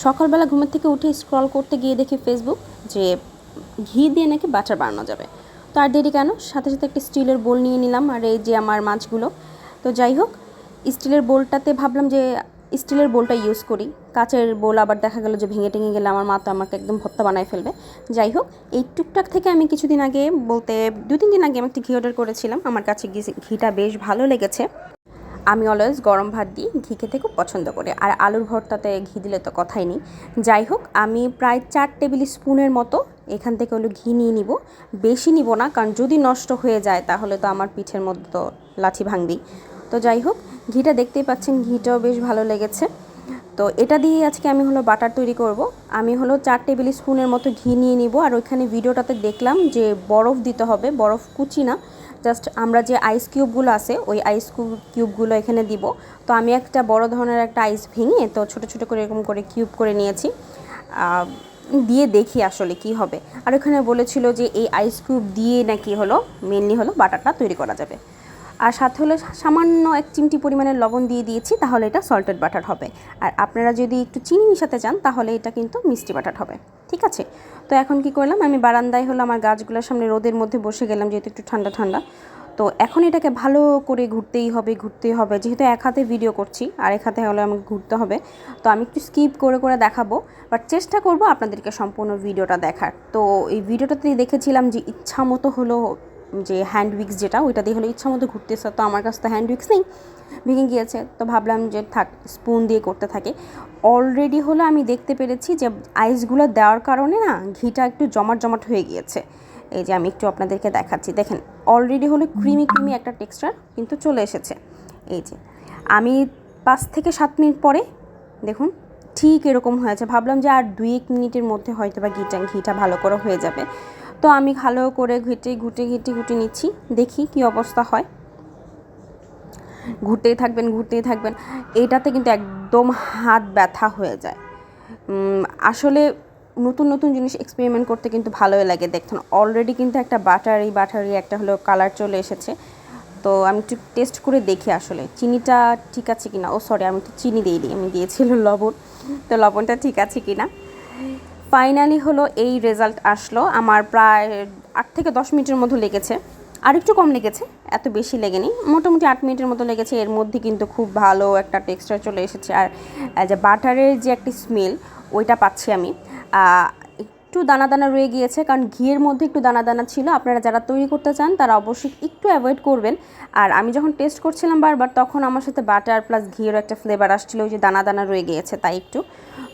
সকালবেলা ঘুমের থেকে উঠে স্ক্রল করতে গিয়ে দেখি ফেসবুক যে ঘি দিয়ে নাকি বাটার বানানো যাবে। তো আর দেরি কেন, সাথে সাথে একটা স্টিলের বোল নিয়ে নিলাম। আর এই যে আমার মাছগুলো, তো যাই হোক স্টিলের বোলটাতে ভাবলাম যে স্টিলের বোলটা ইউজ করি। কাচের বোল আবার দেখা গেল যে ভেঙে টেঙে গেলে আমার মা তো আমাকে একদম ভর্তা বানায় ফেলবে। যাই হোক, এই টুকটাক থেকে আমি কিছুদিন আগে, বলতে 2-3 দিন আগে আমি একটা ঘি অর্ডার করেছিলাম। আমার কাছে ঘিটা বেশ ভালো লেগেছে। আমি অলওয়েজ গরম ভাত দিই, ঘি খেতে খুব পছন্দ করি, আর আলুর ভর্তাতে ঘি দিলে তো কথাই নেই। যাই হোক, আমি প্রায় 4 টেবিল স্পুনের মতো এখান থেকে হলো ঘি নিয়ে নিব। বেশি নিব না, কারণ যদি নষ্ট হয়ে যায় তাহলে তো আমার পিঠের মধ্যে তো লাঠি ভাঙবেই। তো যাই হোক, ঘিটা দেখতেই পাচ্ছেন, ঘিটাও বেশ ভালো লেগেছে। তো এটা দিয়ে আজকে আমি হলো বাটার তৈরি করব। আমি হলো 4 টেবিল স্পুনের মতো ঘি নিয়ে নিব। আর ওইখানে ভিডিওটাতে দেখলাম যে বরফ দিতে হবে, বরফ কুচি না, জাস্ট আমরা যে আইস কিউবগুলো আছে ওই আইস কিউবগুলো এখানে দিব। তো আমি একটা বড় ধরনের একটা আইস ভেঙে তো ছোট ছোট করে এরকম করে কিউব করে নিয়েছি, দিয়ে দেখি আসলে কি হবে। আর ওখানে বলেছিল যে এই আইস কিউব দিয়ে নাকি হলো মেনলি হলো বাটারটা তৈরি করা যাবে। আর সাথে হলো সামান্য 1 চিমটি পরিমাণের লবণ দিয়ে দিয়েছি, তাহলে এটা সল্টেড বাটার হবে। আর আপনারা যদি একটু চিনি মিশাতে চান তাহলে এটা কিন্তু মিষ্টি বাটার হবে। ঠিক আছে, তো এখন কি করলাম, আমি বারান্দায় হলো আমার গাছগুলোর সামনে রোদের মধ্যে বসে গেলাম, যেহেতু একটু ঠান্ডা ঠান্ডা। তো এখন এটাকে ভালো করে ঘুরতেই হবে, যেহেতু এক হাতে ভিডিও করছি আর এক হাতে হলে আমাকে ঘুরতে হবে। তো আমি একটু স্কিপ করে করে দেখাবো, বাট চেষ্টা করব আপনাদেরকে সম্পূর্ণ ভিডিওটা দেখার। তো এই ভিডিওটাতেই দেখেছিলাম যে ইচ্ছা মতো হলো যে হ্যান্ড উইক্স যেটা, ওইটা দিয়ে হলো ইচ্ছা মতো ঘুরতেছে। তো আমার কাছে তো হ্যান্ড উইক্স নেই, ভেঙে গিয়েছে। তো ভাবলাম যে থাক, স্পুন দিয়ে করতে থাকে। অলরেডি হলো আমি দেখতে পেরেছি যে আইসগুলো দেওয়ার কারণে না ঘিটা একটু জমাট জমাট হয়ে গিয়েছে। এই যে আমি একটু আপনাদেরকে দেখাচ্ছি, দেখেন অলরেডি হলো ক্রিমি ক্রিমি একটা টেক্সচার কিন্তু চলে এসেছে। এই যে আমি 5 থেকে 7 মিনিট পরে দেখুন ঠিক এরকম হয়েছে। ভাবলাম যে আর 2-1 মিনিটের মধ্যে হয়তো বা ঘিটা ভালো করে হয়ে যাবে। তো আমি ভালো করে ঘুটে নিচ্ছি, দেখি কি অবস্থা হয়। ঘুরতেই থাকবেন, এইটাতে কিন্তু একদম হাত ব্যথা হয়ে যায়। আসলে নতুন নতুন জিনিস এক্সপেরিমেন্ট করতে কিন্তু ভালোই লাগে। দেখুন অলরেডি কিন্তু একটা বাটারি একটা হলো কালার চলে এসেছে। তো আমি একটু টেস্ট করে দেখি আসলে চিনিটা ঠিক আছে কিনা। ও সরি, আমি তো চিনি দিইনি, আমি দিয়েছিলাম লবণ। তো লবণটা ঠিক আছে কিনা। ফাইনালি হলো এই রেজাল্ট আসলো। আমার প্রায় 8 থেকে 10 মিনিটের মতো লেগেছে, আর একটু কম লেগেছে, এত বেশি লেগেনি, মোটামুটি 8 মিনিটের মতো লেগেছে। এর মধ্যে কিন্তু খুব ভালো একটা টেক্সচার চলে এসেছে। আর যে বাটারের যে একটা স্মেল ওইটা পাচ্ছি আমি। একটু দানা দানা রয়ে গিয়েছে, কারণ ঘিয়ের মধ্যে একটু দানা দানা ছিল। আপনারা যারা তৈরি করতে চান তারা অবশ্যই একটু অ্যাভয়েড করবেন। আর আমি যখন টেস্ট করছিলাম বারবার, তখন আমার সাথে বাটার প্লাস ঘিয়েরও একটা ফ্লেভার আসছিলো, ওই যে দানা দানা রয়ে গিয়েছে তাই একটু।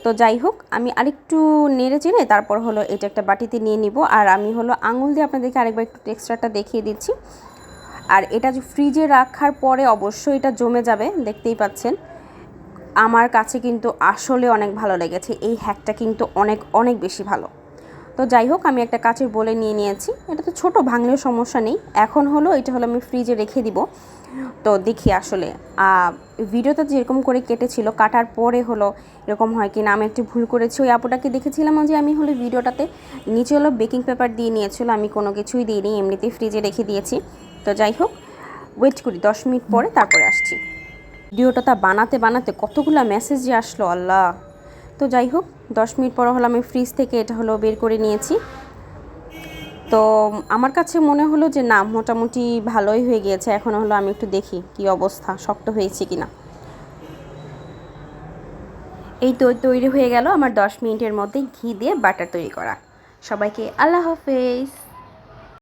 তো যাই হোক, আমি আরেকটু নেড়ে চেড়ে তারপর হলো এটা একটা বাটিতে নিয়ে নিব। আর আমি হলো আঙুল দিয়ে আপনাদেরকে আরেকবার একটু টেক্সচারটা দেখিয়ে দিচ্ছি। আর এটা যে ফ্রিজে রাখার পরে অবশ্যই এটা জমে যাবে, দেখতেই পাচ্ছেন। আমার কাছে কিন্তু আসলে অনেক ভালো লেগেছে, এই হ্যাকটা কিন্তু অনেক অনেক বেশি ভালো। তো যাই হোক, আমি একটা কাচের বোলে নিয়ে নিয়েছি। এটা তো ছোটো, ভাঙলেও সমস্যা নেই। এখন হলো এটা হলো আমি ফ্রিজে রেখে দিব। তো দেখি আসলে ভিডিওতে যেরকম করে কেটেছিল, কাটার পরে হলো এরকম হয় কি না। আমি একটু ভুল করেছি, ওই আপুটাকে দেখেছিলাম যে আমি হলো ভিডিওটাতে নিচে হলো বেকিং পেপার দিয়ে নিয়েছিল, আমি কোনো কিছুই দিইনি, এমনিতেই ফ্রিজে রেখে দিয়েছি। তো যাই হোক, ওয়েট করি 10 মিনিট পরে তারপরে আসছি। ভিডিওটা বানাতে বানাতে কতগুলো মেসেজ যে আসলো আল্লাহ। তো যাই হোক, 10 মিনিট পর হলো আমি ফ্রিজ থেকে এটা হলো বের করে নিয়েছি। তো আমার কাছে মনে হলো যে না, মোটামুটি ভালোই হয়ে গিয়েছে। এখন হলো আমি একটু দেখি কি অবস্থা, শক্ত হয়েছে কিনা। এই তো তৈরি হয়ে গেল আমার 10 মিনিটের মধ্যে ঘি দিয়ে বাটার তৈরি করা। সবাইকে আল্লাহ হাফেজ।